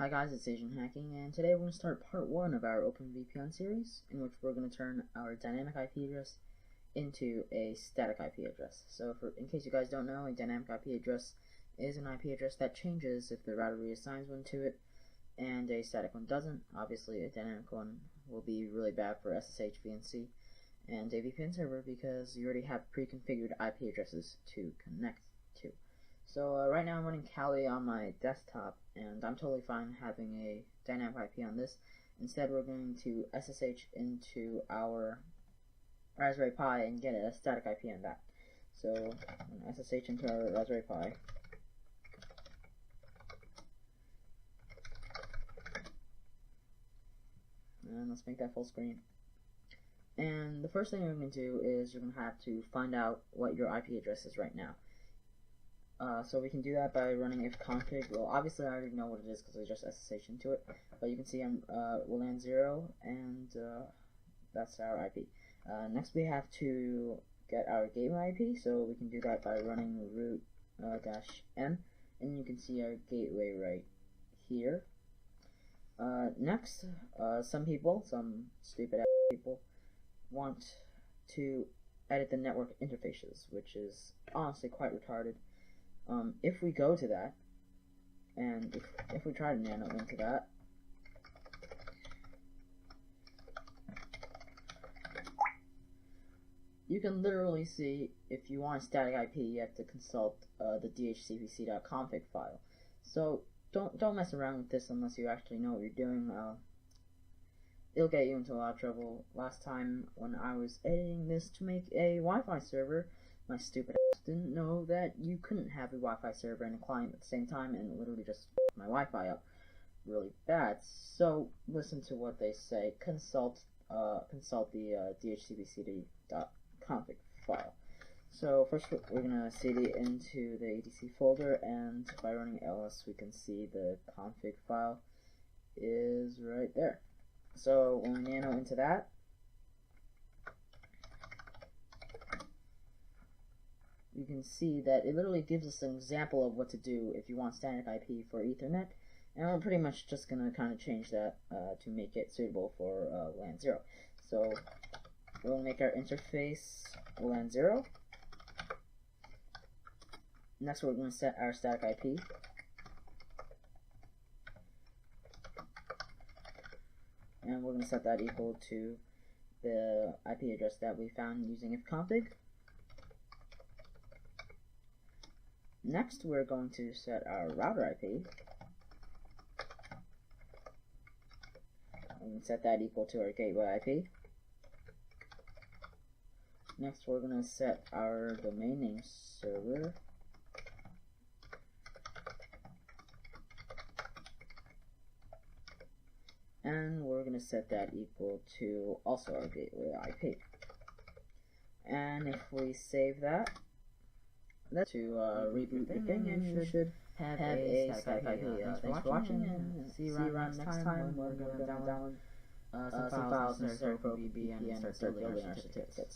Hi guys, it's Asian Hacking, and today we're going to start part 1 of our OpenVPN series, in which we're going to turn our dynamic IP address into a static IP address. So in case you guys don't know, a dynamic IP address is an IP address that changes if the router reassigns one to it, and a static one doesn't. Obviously, a dynamic one will be really bad for SSH, VNC, and a VPN server because you already have pre-configured IP addresses to connect to. So right now I'm running CLI on my desktop, and I'm totally fine having a dynamic IP on this. Instead, we're going to SSH into our Raspberry Pi and get a static IP on that. So I'm going to SSH into our Raspberry Pi. And let's make that full screen. And the first thing you're going to do is you're going to have to find out what your IP address is right now. So we can do that by running ifconfig. Well, obviously I already know what it is because I just SSH into it, but you can see I'm WLAN 0, and that's our IP. Next we have to get our gateway IP, so we can do that by running root -n, and you can see our gateway right here. Next, some stupid people want to edit the network interfaces, which is honestly quite retarded. If we go to that, and if we try to nano into that, you can literally see if you want a static IP, you have to consult the dhcpc.config file. So don't mess around with this unless you actually know what you're doing. It'll get you into a lot of trouble. Last time when I was editing this to make a Wi-Fi server, my stupid ass didn't know that you couldn't have a Wi-Fi server and a client at the same time, and it literally just f***ed my Wi-Fi up really bad. So listen to what they say. Consult the dhcpc.config file. So first we're gonna cd into the etc folder, and by running ls we can see the config file is right there. So when we nano into that, you can see that it literally gives us an example of what to do if you want static IP for Ethernet, and we're pretty much just going to kind of change that to make it suitable for WLAN 0. So we'll make our interface WLAN 0. Next we're going to set our static IP. And we're going to set that equal to the IP address that we found using ifconfig. Next, we're going to set our router IP. And set that equal to our gateway IP. Next, we're going to set our domain name server. And we're going to set that equal to also our gateway IP. And if we save that, to reboot the thing, and you should have a static IP. Thanks for watching, and see you around next time when we're going to download some files necessary for OpenVPN and start building our certificates.